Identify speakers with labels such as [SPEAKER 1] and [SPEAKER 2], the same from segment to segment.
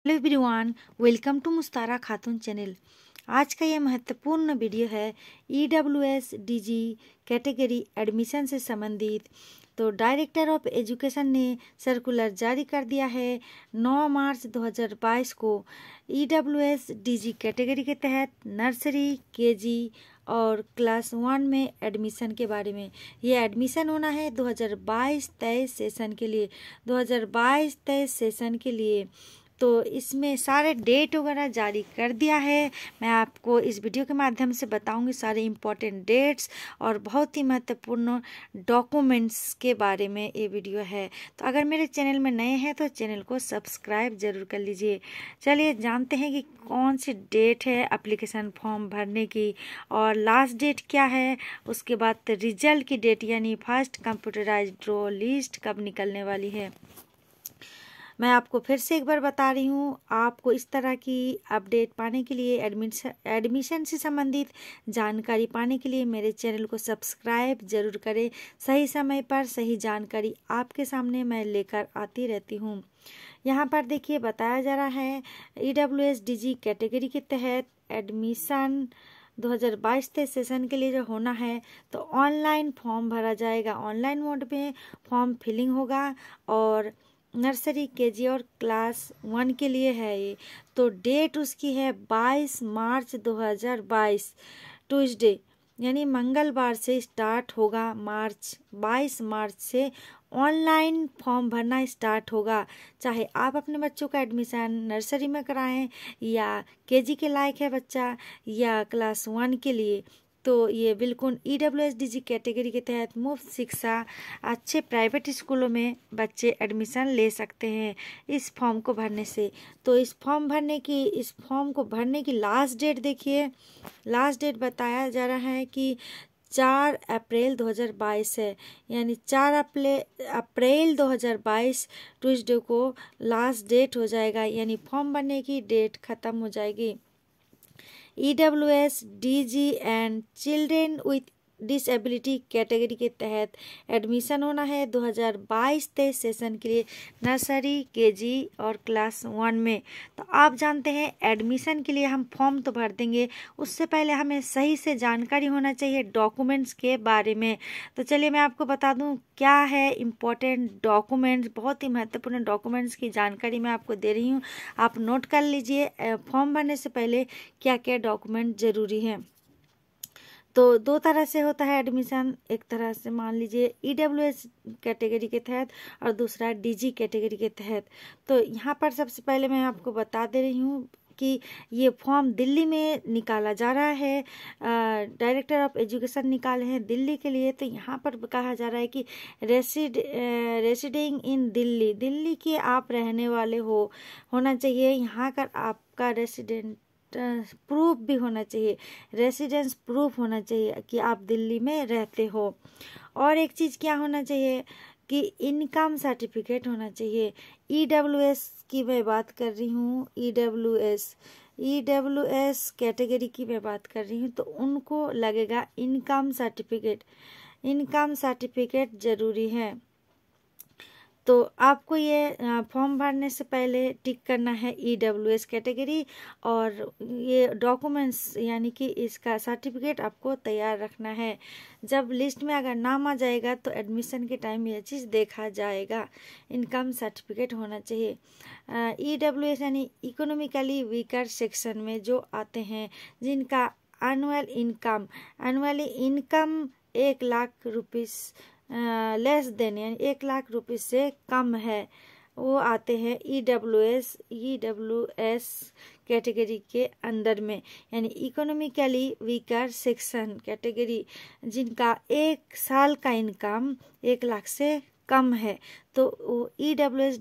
[SPEAKER 1] Hello everyone, welcome to मुस्तारा Khatoon channel. आज का ये महत्वपूर्ण वीडियो है EWS DG कैटेगरी एडमिशन से संबंधित। तो डायरेक्टर ऑफ एजुकेशन ने सर्कुलर जारी कर दिया है 9 मार्च 2022 को। EWS DG कैटेगरी के तहत नर्सरी, केजी और क्लास 1 में एडमिशन के बारे में। ये एडमिशन होना है 2022-23 सेशन के लिए। 2022-23 सेशन के लिए तो इसमें सारे डेट वगैरह जारी कर दिया है। मैं आपको इस वीडियो के माध्यम से बताऊंगी सारे इम्पोर्टेंट डेट्स और बहुत ही महत्वपूर्ण डॉक्यूमेंट्स के बारे में ये वीडियो है। तो अगर मेरे चैनल में नए हैं तो चैनल को सब्सक्राइब जरूर कर लीजिए। चलिए जानते हैं कि कौन सी डेट है एप्लीकेशन फॉर्म भरने की और लास्ट डेट क्या है। उसके बाद रिजल्ट की डेट यानी फर्स्ट कंप्यूटराइज्ड ड्रॉ लिस्ट कब निकलने वाली है। मैं आपको फिर से एक बार बता रही हूँ, आपको इस तरह की अपडेट पाने के लिए एडमिशन से संबंधित जानकारी पाने के लिए मेरे चैनल को सब्सक्राइब जरूर करें। सही समय पर सही जानकारी आपके सामने मैं लेकर आती रहती हूँ। यहाँ पर देखिए बताया जा रहा है EWS DG कैटेगरी के तहत एडमिशन 2022 सेशन के लिए जो होना है तो ऑनलाइन फॉर्म भरा जाएगा। ऑनलाइन मोड में फॉर्म फिलिंग होगा और नर्सरी, केजी और क्लास 1 के लिए है ये। तो डेट उसकी है 22 मार्च 2022 ट्यूसडे यानी मंगलवार से स्टार्ट होगा। 22 मार्च से ऑनलाइन फॉर्म भरना स्टार्ट होगा। चाहे आप अपने बच्चों का एडमिशन नर्सरी में कराएं या केजी के लायक है बच्चा या क्लास 1 के लिए, तो ये बिल्कुल EWS DG कैटेगरी के तहत मुफ्त शिक्षा अच्छे प्राइवेट स्कूलों में बच्चे एडमिशन ले सकते हैं इस फॉर्म को भरने से। तो इस फॉर्म को भरने की लास्ट डेट देखिए। लास्ट डेट बताया जा रहा है कि 4 अप्रैल 2022 है, यानी 4 अप्रैल 2022 ट्यूसडे को लास्ट डेट हो जाएगा, यानी फॉर्म भरने की डेट ख़त्म हो जाएगी। EWS DG and children with disability category के तहत एडमिशन होना है 2022-23 सेशन के लिए नर्सरी, केजी और क्लास 1 में। तो आप जानते हैं एडमिशन के लिए हम फॉर्म तो भर देंगे, उससे पहले हमें सही से जानकारी होना चाहिए डॉक्यूमेंट्स के बारे में। तो चलिए मैं आपको बता दूं क्या है इम्पोर्टेंट डॉक्यूमेंट्स। बहुत ही महत्वपूर्ण डॉक्यूमेंट्स की जानकारी मैं आपको दे रही हूँ, आप नोट कर लीजिए फॉर्म भरने से पहले क्या क्या डॉक्यूमेंट जरूरी है। तो 2 तरह से होता है एडमिशन, एक तरह से मान लीजिए EWS कैटेगरी के तहत और दूसरा DG कैटेगरी के तहत। तो यहाँ पर सबसे पहले मैं आपको बता दे रही हूँ कि ये फॉर्म दिल्ली में निकाला जा रहा है। डायरेक्टर ऑफ एजुकेशन निकाले हैं दिल्ली के लिए। तो यहाँ पर कहा जा रहा है कि रेसिडिंग इन दिल्ली के आप रहने वाले होना चाहिए। यहाँ का आपका रेसिडेंट प्रूफ भी होना चाहिए, रेसिडेंस प्रूफ होना चाहिए कि आप दिल्ली में रहते हो। और एक चीज़ क्या होना चाहिए कि इनकम सर्टिफिकेट होना चाहिए। EWS की मैं बात कर रही हूँ, EWS कैटेगरी की मैं बात कर रही हूँ, तो उनको लगेगा इनकम सर्टिफिकेट जरूरी है। तो आपको ये फॉर्म भरने से पहले टिक करना है EWS कैटेगरी और ये डॉक्यूमेंट्स यानी कि इसका सर्टिफिकेट आपको तैयार रखना है। जब लिस्ट में अगर नाम आ जाएगा तो एडमिशन के टाइम ये चीज़ देखा जाएगा। इनकम सर्टिफिकेट होना चाहिए। EWS यानी इकोनॉमिकली वीकर सेक्शन में जो आते हैं, जिनका annually income 1 lakh rupees less than यानी 1 लाख रुपये से कम है, वो आते हैं EWS कैटेगरी के अंदर में, यानी इकोनॉमिकली वीकर सेक्शन कैटेगरी जिनका 1 साल का इनकम 1 लाख से कम है, तो वो EWS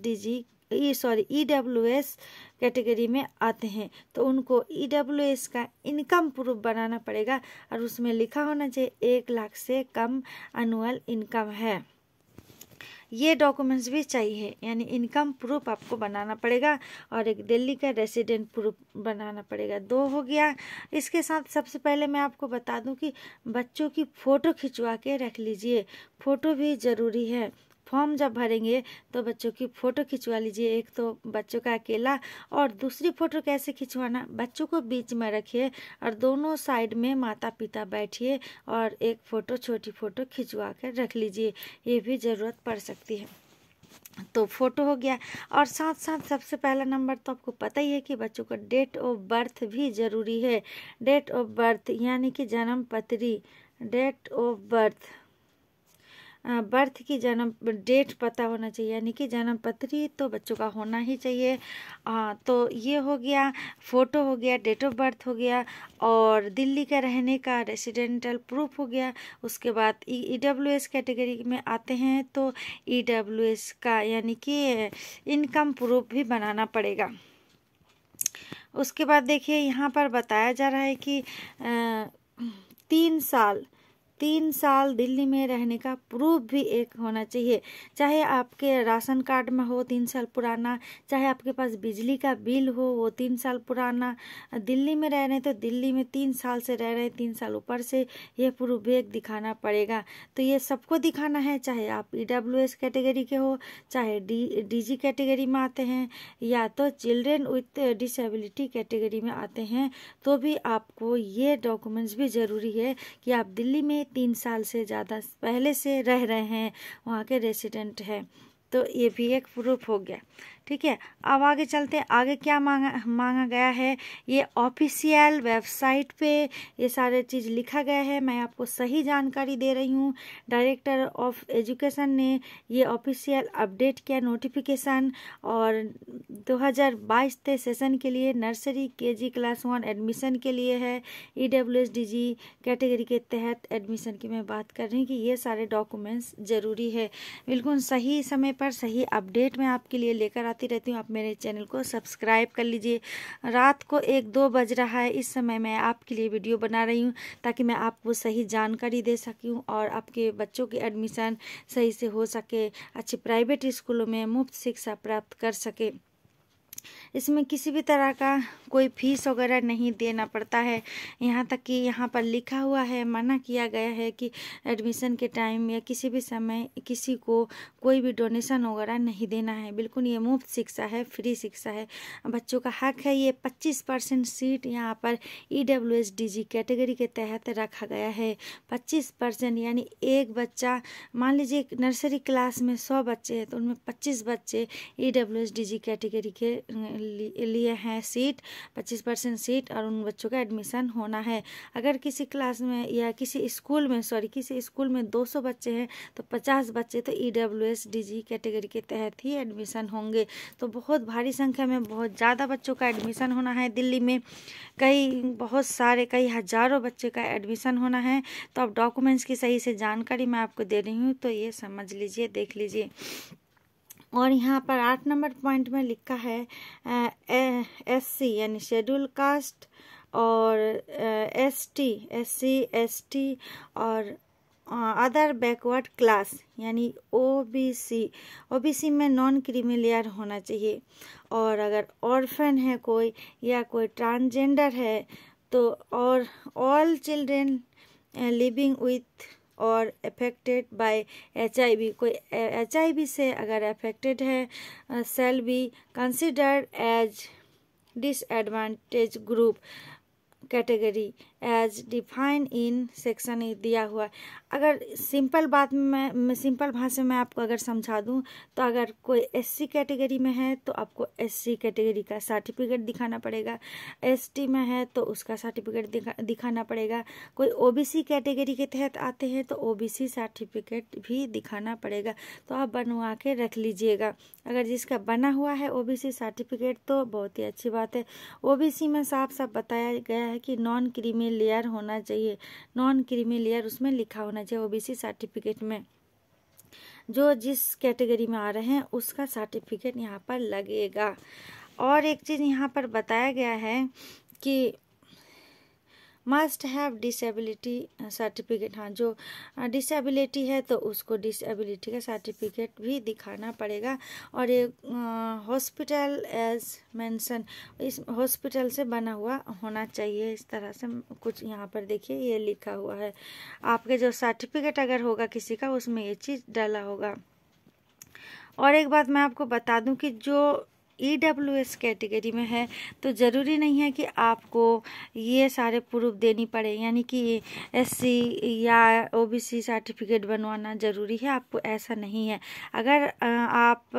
[SPEAKER 1] कैटेगरी में आते हैं। तो उनको EWS का इनकम प्रूफ बनाना पड़ेगा और उसमें लिखा होना चाहिए 1 लाख से कम एनुअल इनकम है। ये डॉक्यूमेंट्स भी चाहिए, यानी इनकम प्रूफ आपको बनाना पड़ेगा और एक दिल्ली का रेसिडेंट प्रूफ बनाना पड़ेगा। 2 हो गया। इसके साथ सबसे पहले मैं आपको बता दूं कि बच्चों की फ़ोटो खिंचवा के रख लीजिए, फ़ोटो भी ज़रूरी है। फॉर्म जब भरेंगे तो बच्चों की फ़ोटो खिंचवा लीजिए। एक तो बच्चों का अकेला, और दूसरी फ़ोटो कैसे खिंचवाना, बच्चों को बीच में रखिए और दोनों साइड में माता पिता बैठिए और एक फ़ोटो, छोटी फ़ोटो खिंचवा कर रख लीजिए, ये भी ज़रूरत पड़ सकती है। तो फोटो हो गया, और साथ साथ सबसे पहला नंबर तो आपको पता ही है कि बच्चों का डेट ऑफ बर्थ भी ज़रूरी है। डेट ऑफ बर्थ यानी कि जन्म पत्री, डेट ऑफ बर्थ की जन्म डेट पता होना चाहिए, यानी कि जन्म पत्री तो बच्चों का होना ही चाहिए। तो ये हो गया, फ़ोटो हो गया, डेट ऑफ बर्थ हो गया, और दिल्ली का रहने का रेसिडेंटल प्रूफ हो गया। उसके बाद EWS कैटेगरी में आते हैं तो EWS का यानी कि इनकम प्रूफ भी बनाना पड़ेगा। उसके बाद देखिए यहाँ पर बताया जा रहा है कि 3 साल दिल्ली में रहने का प्रूफ भी एक होना चाहिए। चाहे आपके राशन कार्ड में हो 3 साल पुराना, चाहे आपके पास बिजली का बिल हो वो 3 साल पुराना, दिल्ली में रह रहे हैं तो दिल्ली में 3 साल से रह रहे हैं, 3 साल ऊपर से ये प्रूफ भी एक दिखाना पड़ेगा। तो ये सबको दिखाना है, चाहे आप EWS कैटेगरी के हो, चाहे DG कैटेगरी में आते हैं, या तो चिल्ड्रेन विथ डिसेबिलिटी कैटेगरी में आते हैं, तो भी आपको ये डॉक्यूमेंट्स भी ज़रूरी है कि आप दिल्ली में 3 साल से ज़्यादा पहले से रह रहे हैं, वहाँ के रेसिडेंट हैं। तो ये भी एक प्रूफ हो गया। ठीक है, अब आगे चलते हैं। आगे क्या मांगा गया है, ये ऑफिशियल वेबसाइट पे ये सारे चीज़ लिखा गया है। मैं आपको सही जानकारी दे रही हूँ। डायरेक्टर ऑफ एजुकेशन ने ये ऑफिशियल अपडेट किया नोटिफिकेशन, और 2022 सेशन के लिए नर्सरी KG क्लास 1 एडमिशन के लिए है। EWS DG कैटेगरी के तहत एडमिशन की मैं बात कर रही हूँ कि ये सारे डॉक्यूमेंट्स ज़रूरी है। बिल्कुल सही समय पर सही अपडेट मैं आपके लिए लेकर आती रहती हूँ। आप मेरे चैनल को सब्सक्राइब कर लीजिए। रात को 1-2 बज रहा है, इस समय मैं आपके लिए वीडियो बना रही हूँ ताकि मैं आपको सही जानकारी दे सकूँ और आपके बच्चों की एडमिशन सही से हो सके, अच्छे प्राइवेट स्कूलों में मुफ्त शिक्षा प्राप्त कर सके। इसमें किसी भी तरह का कोई फीस वगैरह नहीं देना पड़ता है। यहाँ तक कि यहाँ पर लिखा हुआ है, मना किया गया है कि एडमिशन के टाइम या किसी भी समय किसी को कोई भी डोनेशन वगैरह नहीं देना है। बिल्कुल ये मुफ्त शिक्षा है, फ्री शिक्षा है, बच्चों का हक है। ये 25% सीट यहाँ पर EWS DG कैटेगरी के तहत रखा गया है। 25% यानी एक बच्चा, मान लीजिए नर्सरी क्लास में 100 बच्चे हैं तो उनमें 25 बच्चे EWS DG कैटेगरी के लिए हैं सीट, 25% सीट, और उन बच्चों का एडमिशन होना है। अगर किसी क्लास में या किसी स्कूल में 200 बच्चे हैं तो 50 बच्चे तो EWS DG कैटेगरी के तहत ही एडमिशन होंगे। तो बहुत भारी संख्या में बहुत ज़्यादा बच्चों का एडमिशन होना है दिल्ली में, कई हज़ारों बच्चे का एडमिशन होना है। तो अब डॉक्यूमेंट्स की सही से जानकारी मैं आपको दे रही हूँ, तो ये समझ लीजिए, देख लीजिए। और यहाँ पर 8 नंबर पॉइंट में लिखा है SC यानी शेड्यूल कास्ट, और SC ST और अदर बैकवर्ड क्लास यानी OBC में नॉन क्रीमी लेयर होना चाहिए। और अगर ऑर्फन है कोई या कोई ट्रांसजेंडर है तो, और all children living with or affected by HIV, कोई HIV से अगर अफेक्टेड है shall be considered as disadvantage group category as define in section दिया हुआ। अगर सिंपल भाषा में आपको अगर समझा दूं तो अगर कोई SC कैटेगरी में है तो आपको SC कैटेगरी का सर्टिफिकेट दिखाना पड़ेगा, ST में है तो उसका सर्टिफिकेट दिखाना पड़ेगा, कोई OBC कैटेगरी के तहत आते हैं तो OBC सर्टिफिकेट भी दिखाना पड़ेगा। तो आप बनवा के रख लीजिएगा। अगर जिसका बना हुआ है OBC सर्टिफिकेट तो बहुत ही अच्छी बात है। OBC में साफ साफ बताया गया है कि नॉन क्रीमी लेयर होना चाहिए, नॉन क्रीमी लेयर उसमें लिखा होना चाहिए OBC सर्टिफिकेट में। जो जिस कैटेगरी में आ रहे हैं उसका सर्टिफिकेट यहाँ पर लगेगा। और एक चीज़ यहाँ पर बताया गया है कि मस्ट हैव डिसेबिलिटी सर्टिफिकेट। हाँ, जो डिसेबिलिटी है तो उसको डिसेबिलिटी का सर्टिफिकेट भी दिखाना पड़ेगा। और ये हॉस्पिटल एज मेंशन, इस हॉस्पिटल से बना हुआ होना चाहिए। इस तरह से कुछ यहाँ पर देखिए ये लिखा हुआ है। आपके जो सर्टिफिकेट अगर होगा किसी का उसमें ये चीज़ डाला होगा। और एक बात मैं आपको बता दूं कि जो EWS कैटेगरी में है तो ज़रूरी नहीं है कि आपको ये सारे प्रूफ देनी पड़े, यानी कि SC या OBC सर्टिफिकेट बनवाना ज़रूरी है, आपको ऐसा नहीं है। अगर आप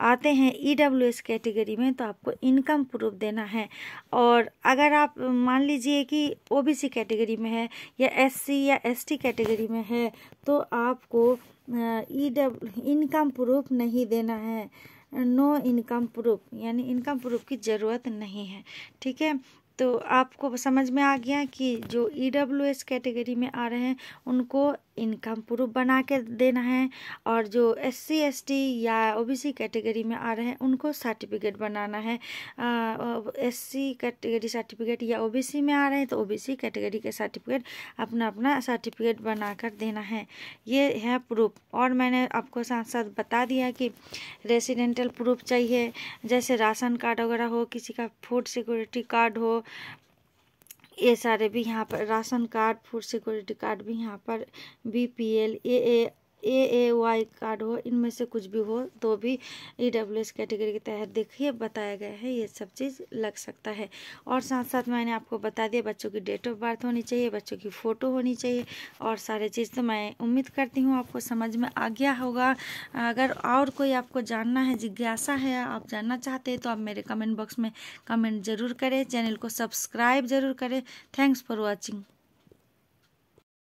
[SPEAKER 1] आते हैं EWS कैटेगरी में तो आपको इनकम प्रूफ देना है। और अगर आप मान लीजिए कि OBC कैटेगरी में है या SC या ST कैटेगरी में है तो आपको इनकम प्रूफ नहीं देना है, नो इनकम प्रूफ, यानी इनकम प्रूफ की ज़रूरत नहीं है। ठीक है, तो आपको समझ में आ गया कि जो EWS कैटेगरी में आ रहे हैं उनको इनकम प्रूफ बना के देना है, और जो SC ST या OBC कैटेगरी में आ रहे हैं उनको सर्टिफिकेट बनाना है। SC कैटेगरी सर्टिफिकेट या OBC में आ रहे हैं तो OBC कैटेगरी के सर्टिफिकेट अपना अपना सर्टिफिकेट बना कर देना है। ये है प्रूफ। और मैंने आपको साथ साथ बता दिया कि रेसिडेंटल प्रूफ चाहिए, जैसे राशन कार्ड वगैरह हो, किसी का फूड सिक्योरिटी कार्ड हो, ये सारे भी यहाँ पर, ration card, food security card भी यहाँ पर, BPL AAY कार्ड हो, इनमें से कुछ भी हो तो भी EWS कैटेगरी के तहत देखिए बताया गया है, ये सब चीज़ लग सकता है। और साथ साथ मैंने आपको बता दिया बच्चों की डेट ऑफ बर्थ होनी चाहिए, बच्चों की फ़ोटो होनी चाहिए, और सारे चीज़ तो मैं उम्मीद करती हूँ आपको समझ में आ गया होगा। अगर और कोई आपको जानना है, जिज्ञासा है, आप जानना चाहते हैं तो आप मेरे कमेंट बॉक्स में कमेंट ज़रूर करें, चैनल को सब्सक्राइब ज़रूर करें। Thanks for watching.